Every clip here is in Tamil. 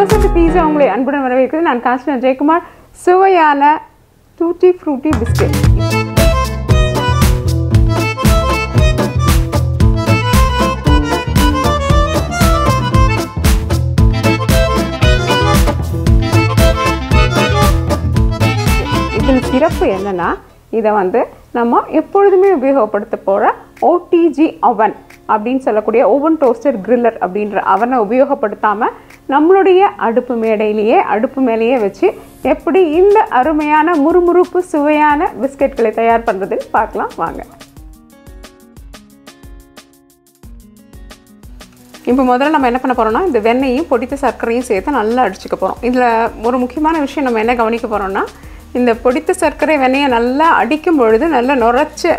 Dosa pizza உங்களை அன்புடன் வரவேற்கிறேன். நான் கான்ஸ்டன்ட் ஜெயக்குமார். சுவையான டூட்டி ஃப்ரூட்டி பிஸ்கட். இதில் சிறப்பு என்னன்னா இதை நம்ம எப்பொழுதுமே உபயோகப்படுத்த போகிற ஓடிஜி அவன் அப்படின்னு சொல்லக்கூடிய ஓவன் டோஸ்டர் கிரில்லர் அப்படின்ற அவனை உபயோகப்படுத்தாமல் நம்மளுடைய அடுப்பு மேலேயே வச்சு எப்படி இந்த அருமையான முறுமுறுப்பு சுவையான பிஸ்கெட்களை தயார் பண்ணுறதுன்னு பார்க்கலாம் வாங்க. இப்போ முதல்ல நம்ம என்ன பண்ண போகிறோம்னா இந்த வெண்ணெயும் பொடித்த சர்க்கரையும் சேர்த்து நல்லா அடிச்சுக்க போகிறோம். இதில் ஒரு முக்கியமான விஷயம் நம்ம என்ன கவனிக்க போகிறோம்னா இந்த பொடித்த சர்க்கரை வெண்ணெயை நல்லா அடிக்கும் பொழுது நல்லா நுரைச்ச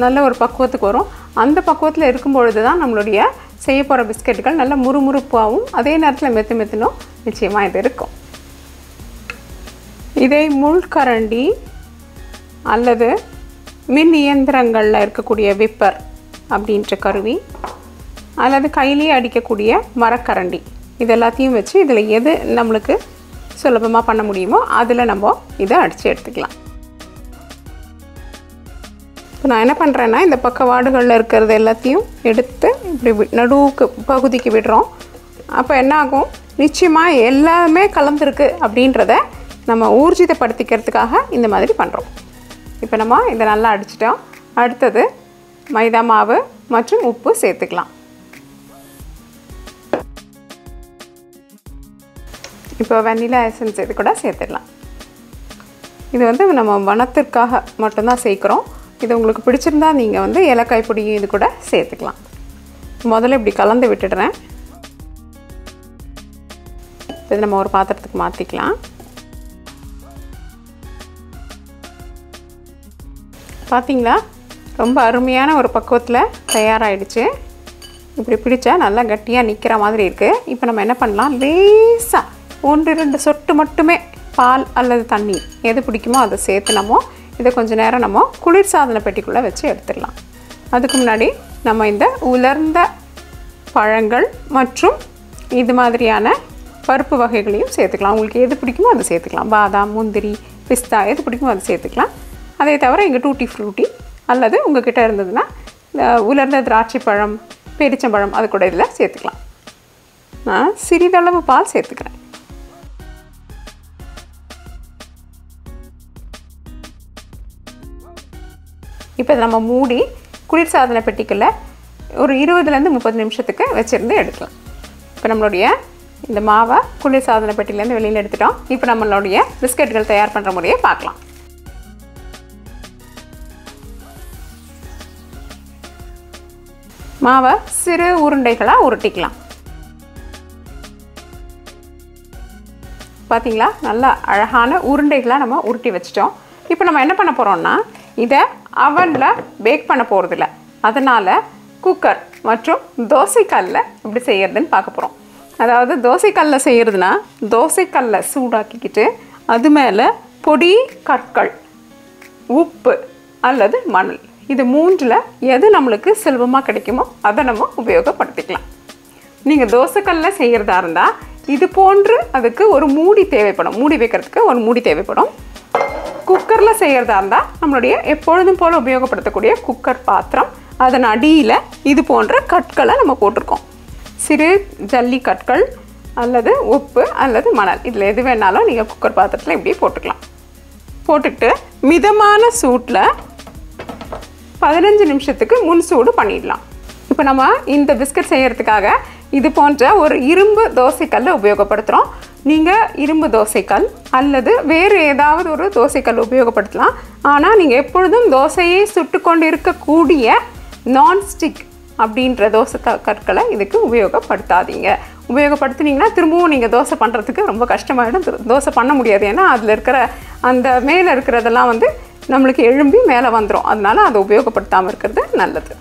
நல்ல ஒரு பக்குவத்துக்கு வரும். அந்த பக்குவத்தில் இருக்கும் பொழுது தான் நம்மளுடைய செய்ய போகிற பிஸ்கெட்டுகள் நல்ல முறுமுறுப்பாகவும் அதே நேரத்தில் மெத்துனும் நிச்சயமாக இது இருக்கும். இதை முள்கரண்டி அல்லது மின் இயந்திரங்களில் இருக்கக்கூடிய விப்பர் அப்படின்ற கருவி அல்லது கையிலேயே அடிக்கக்கூடிய மரக்கரண்டி இது எல்லாத்தையும் வச்சு இதில் எது நம்மளுக்கு சுலபமாக பண்ண முடியுமோ அதில் நம்ம இதை அடித்து எடுத்துக்கலாம். இப்போ நான் என்ன பண்ணுறேன்னா இந்த பக்கவாடுகளில் இருக்கிறது எல்லாத்தையும் எடுத்து இப்படி நடுவுக்கு பகுதிக்கு விடுறோம். அப்போ என்ன ஆகும், நிச்சயமாக எல்லாமே கலந்துருக்கு அப்படின்றத நம்ம ஊர்ஜிதப்படுத்திக்கிறதுக்காக இந்த மாதிரி பண்ணுறோம். இப்போ நம்ம இதை நல்லா அடிச்சிட்டோம். அடுத்தது மைதா மாவு மற்றும் உப்பு சேர்த்துக்கலாம். இப்போ வெண்ணிலா எசன்ஸ் இது கூட சேர்த்துடலாம். இது நம்ம மணத்திற்காக மட்டும்தான் சேர்க்குறோம். இது உங்களுக்கு பிடிச்சிருந்தா நீங்கள் ஏலக்காய் பொடியும் இது கூட சேர்த்துக்கலாம். முதல்ல இப்படி கலந்து விட்டுடுறேன். இது நம்ம ஒரு பாத்திரத்துக்கு மாற்றிக்கலாம். பார்த்தீங்களா, ரொம்ப அருமையான ஒரு பக்குவத்தில் தயாராகிடுச்சு. இப்படி பிடிச்சா நல்லா கட்டியாக நிற்கிற மாதிரி இருக்குது. இப்போ நம்ம என்ன பண்ணலாம், லேசாக 1-2 சொட்டு மட்டுமே பால் அல்லது தண்ணி எது பிடிக்குமோ அதை சேர்த்து இதை கொஞ்சம் நேரம் நம்ம குளிர்சாதன பெட்டிக்குள்ளே வச்சு எடுத்துடலாம். அதுக்கு முன்னாடி நம்ம இந்த உலர்ந்த பழங்கள் மற்றும் இது மாதிரியான பருப்பு வகைகளையும் சேர்த்துக்கலாம். உங்களுக்கு எது பிடிக்குமோ அதை சேர்த்துக்கலாம். பாதாம், முந்திரி, பிஸ்தா எது பிடிக்குமோ அதை சேர்த்துக்கலாம். அதே தவிர இங்கே டூட்டி ஃப்ரூட்டி அல்லது உங்கள்கிட்ட இருந்ததுன்னா உலர்ந்த திராட்சை பழம், பேரிச்சம்பழம் அது கூட இதில் சேர்த்துக்கலாம். நான் சிறிதளவு பால் சேர்த்துக்கிறேன். இப்போ நம்ம மூடி குளிர்சாதன பெட்டிக்குள்ளே ஒரு 20-30 நிமிஷத்துக்கு வச்சுருந்து எடுக்கலாம். இப்போ நம்மளுடைய இந்த மாவை குளிர்சாதன பெட்டிலேருந்து வெளியில் எடுத்துட்டோம். இப்போ நம்மளுடைய பிஸ்கெட்டுகள் தயார் பண்ணுற முறையை பார்க்கலாம். மாவை சிறு உருண்டைகளாக உருட்டிக்கலாம். பார்த்தீங்களா, நல்லா அழகான உருண்டைகளாக நம்ம உருட்டி வச்சிட்டோம். இப்போ நம்ம என்ன பண்ண போகிறோம்னா இதை அவனில் பேக் பண்ண போகிறதில்ல. அதனால் குக்கர் மற்றும் தோசைக்கல்லில் எப்படி செய்கிறதுன்னு பார்க்க போகிறோம். அதாவது தோசைக்கல்லில் செய்கிறதுனா தோசைக்கல்லை சூடாக்கிக்கிட்டு அது மேலே பொடி கற்கள், உப்பு அல்லது மணல் இது 3ல் எது நம்மளுக்கு சுலபமாக கிடைக்குமோ அதை நம்ம உபயோகப்படுத்திக்கலாம். நீங்கள் தோசைக்கல்லில் செய்கிறதா இருந்தால் இது போன்று அதுக்கு ஒரு மூடி தேவைப்படும். மூடி வைக்கிறதுக்கு ஒரு மூடி தேவைப்படும். குக்கரில் செய்கிறதா இருந்தால் நம்மளுடைய எப்பொழுதும் போல் உபயோகப்படுத்தக்கூடிய குக்கர் பாத்திரம், அதன் அடியில் இது போன்ற கற்களை நம்ம போட்டிருக்கோம். சிறு ஜல்லி கற்கள் அல்லது உப்பு அல்லது மணல் இதில் எது வேணாலும் நீங்கள் குக்கர் பாத்திரத்தில் இப்படி போட்டுக்கலாம். போட்டுக்கிட்டு மிதமான சூட்டில் 15 நிமிஷத்துக்கு முன் சூடு பண்ணிடலாம். இப்போ நம்ம இந்த பிஸ்கட் செய்கிறதுக்காக இது போன்ற ஒரு இரும்பு தோசைக்கல்லை உபயோகப்படுத்துகிறோம். நீங்கள் இரும்பு தோசைக்கல் அல்லது வேறு ஏதாவது ஒரு தோசைக்கல் உபயோகப்படுத்தலாம். ஆனால் நீங்கள் எப்பொழுதும் தோசையை சுட்டு கொண்டு இருக்கக்கூடிய நான்ஸ்டிக் அப்படின்ற தோசை கற்களை இதுக்கு உபயோகப்படுத்தாதீங்க. உபயோகப்படுத்தினீங்கன்னா திரும்பவும் நீங்கள் தோசை பண்ணுறதுக்கு ரொம்ப கஷ்டமாயிடும். தோசை பண்ண முடியாது. ஏன்னா அதில் இருக்கிற அந்த மேலே இருக்கிறதெல்லாம் நம்மளுக்கு எழும்பி மேலே வந்துடும். அதனால் அதை உபயோகப்படுத்தாமல் இருக்கிறது நல்லது.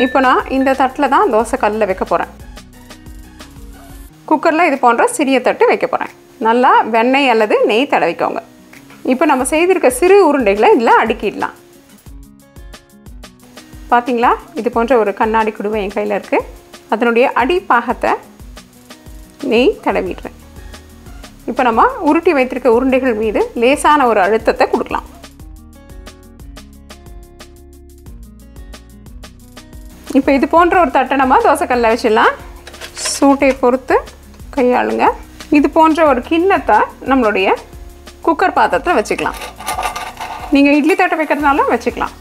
இப்போ நான் இந்த தட்டில் தான் தோசை கல்லில் வைக்க போகிறேன். குக்கரில் இது போன்ற சிறிய தட்டு வைக்க போகிறேன். நல்லா வெண்ணெய் அல்லது நெய் தடவிக்கோங்க. இப்போ நம்ம செய்திருக்க சிறு உருண்டைகளை இதில் அடுக்கிடலாம். பார்த்தீங்களா, இது போன்ற ஒரு கண்ணாடி குடுவை என் கையில் இருக்குது. அதனுடைய அடிப்பாகத்தை நெய் தடவிடுறேன். இப்போ நம்ம உருட்டி வைத்திருக்க உருண்டைகள் மீது லேசான ஒரு அழுத்தத்தை கொடுக்கலாம். இப்போ இது போன்ற ஒரு தட்டை நம்ம தோசைக்கல்ல வச்சிடலாம். சூட்டை பொறுத்து கையாளுங்க. இது போன்ற ஒரு கிண்ணத்தை நம்மளுடைய குக்கர் பாத்திரத்தில் வச்சுக்கலாம். நீங்கள் இட்லி தட்டை வைக்கிறதுனால வச்சுக்கலாம்.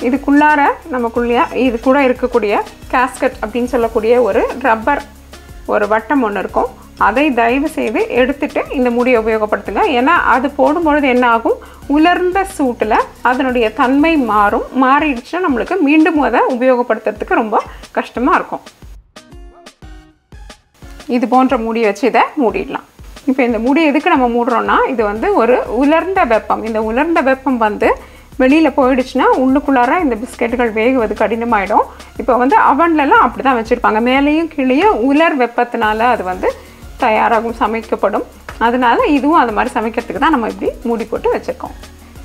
இதுக்குள்ளார நமக்குள்ளே இது கூட இருக்கக்கூடிய கேஸ்கட் அப்படின்னு சொல்லக்கூடிய ஒரு ரப்பர் ஒரு வட்டம் ஒன்று இருக்கும். அதை தயவு செய்து எடுத்துட்டு இந்த மூடியை உபயோகப்படுத்துங்க. ஏன்னா அது போடும்பொழுது என்ன ஆகும், உலர்ந்த சூட்டில் அதனுடைய தன்மை மாறிடுச்சுன்னா நம்மளுக்கு மீண்டும் அதை உபயோகப்படுத்துறதுக்கு ரொம்ப கஷ்டமாக இருக்கும். இது போன்ற மூடி வச்சு இதை மூடிடலாம். இப்போ இந்த மூடி எதுக்கு நம்ம மூடுறோன்னா, இது வந்து ஒரு உலர்ந்த வெப்பம். இந்த உலர்ந்த வெப்பம் வந்து வெளியில் போயிடுச்சுன்னா உள்ளுக்குள்ளார இந்த பிஸ்கெட்டுகள் வேகுவது கடினமாயிடும். இப்போ வந்து அவன்லலாம் அப்படி தான் வச்சுருப்பாங்க. மேலேயும் கீழேயும் உலர் வெப்பத்தினால அது வந்து தயாராகும், சமைக்கப்படும். அதனால இதுவும் அது மாதிரி சமைக்கிறதுக்கு தான் நம்ம இப்படி மூடி போட்டு வச்சுருக்கோம்.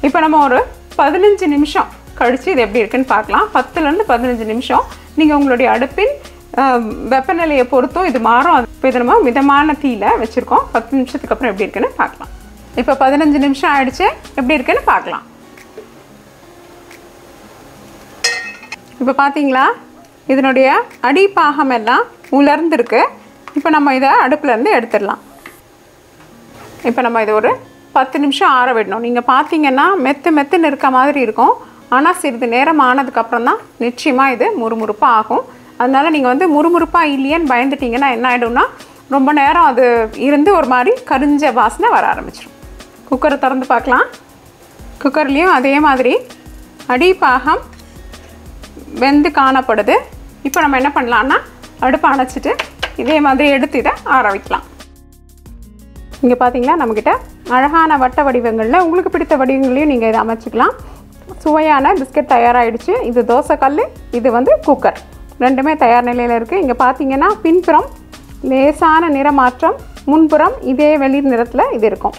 இப்போ நம்ம ஒரு 15 நிமிஷம் கழித்து இது எப்படி இருக்குன்னு பார்க்கலாம். 10லேருந்து 15 நிமிஷம் நீங்கள் உங்களுடைய அடுப்பின் வெப்பநிலையை பொறுத்தும் இது மாறும். இப்போ இதை நம்ம மிதமான தீயில வச்சுருக்கோம். 10 நிமிஷத்துக்கு அப்புறம் எப்படி இருக்குன்னு பார்க்கலாம். இப்போ 15 நிமிஷம் ஆயிடுச்சு. எப்படி இருக்குன்னு பார்க்கலாம். இப்போ பார்த்தீங்களா, இதனுடைய அடிப்பாகம் எல்லாம் உலர்ந்துருக்கு. இப்போ நம்ம இதை அடுப்புலேருந்து எடுத்துடலாம். இப்போ நம்ம இதை ஒரு 10 நிமிஷம் ஆற விடணும். நீங்கள் பார்த்தீங்கன்னா மெத்துன்னு இருக்க மாதிரி இருக்கும். ஆனால் சிறிது நேரம் ஆனதுக்கப்புறம் தான் நிச்சயமாக இது முறுமுறுப்பாக ஆகும். அதனால் நீங்கள் வந்து முறுமுறுப்பாக இல்லையேன்னு பயந்துட்டிங்கன்னா என்ன ஆகிடும்னா, ரொம்ப நேரம் அது இருந்து ஒரு மாதிரி கரிஞ்ச வாசனை வர ஆரம்பிச்சிடும். குக்கரை திறந்து பார்க்கலாம். குக்கர்லேயும் அதே மாதிரி அடிப்பாகம் வெந்து காணப்படுது. இப்போ நம்ம என்ன பண்ணலான்னா, அடுப்பை அணைச்சிட்டு இதே மாதிரி எடுத்து இதை ஆற வைக்கலாம். இங்கே பார்த்தீங்களா, நம்மக்கிட்ட அழகான வட்ட வடிவங்களில் உங்களுக்கு பிடித்த வடிவங்களையும் நீங்கள் இதை அமைச்சிக்கலாம். சுவையான பிஸ்கட் தயாராகிடுச்சு. இது தோசைக்கல், இது வந்து குக்கர், ரெண்டுமே தயார் நிலையில் இருக்குது. இங்கே பார்த்தீங்கன்னா பின்புறம் லேசான நிறமாற்றம், முன்புறம் இதே வெளிர் நிறத்தில் இது இருக்கும்.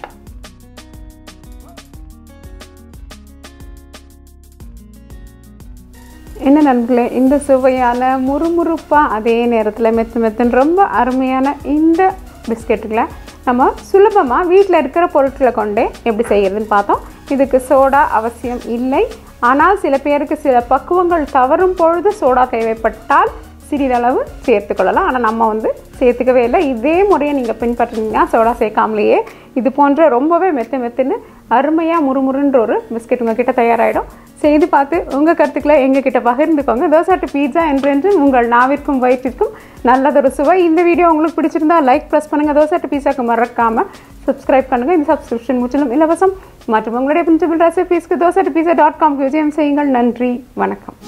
என்ன நண்பர்களே, இந்த சுவையான முறுமுறுப்பாக அதே நேரத்தில் மெத்துன்னு ரொம்ப அருமையான இந்த பிஸ்கெட்டுகளை நம்ம சுலபமாக வீட்டில் இருக்கிற பொருட்களை கொண்டே எப்படி செய்கிறதுன்னு பார்த்தோம். இதுக்கு சோடா அவசியம் இல்லை. ஆனால் சில பேருக்கு சில பக்குவங்கள் தவறும் பொழுது சோடா தேவைப்பட்டால் சிறிதளவு சேர்த்துக்கொள்ளலாம். ஆனால் நம்ம வந்து சேர்த்துக்கவே இல்லை. இதே முறையை நீங்கள் பின்பற்றினீங்கன்னா சோடா சேர்க்காமலேயே இது போன்ற ரொம்பவே மெத்துன்னு அருமையாக முறுமுறுன்ற ஒரு பிஸ்கெட் உங்கள் கிட்ட தயாராகிடும். செய்து பார்த்து உங்கள் கருத்துக்களை எங்ககிட்ட பகிர்ந்துக்கோங்க. தோசை டு பீட்சா என்று உங்கள் நாவிற்கும் வயிற்றிற்கும் நல்லதொரு சுவை. இந்த வீடியோ உங்களுக்கு பிடிச்சிருந்தா லைக் ப்ரெஸ் பண்ணுங்கள். தோசை டு பீட்சாக்கு மறக்காமல் சப்ஸ்கிரைப் பண்ணுங்கள். இந்த சப்ஸ்கிரிப்ஷன் முற்றிலும் இலவசம். மற்றும் உங்களுடைய பிரின்சிபல் ரெசிபீஸ்க்கு dosa2pizza.com விஜயம் செய்யுங்கள். நன்றி, வணக்கம்.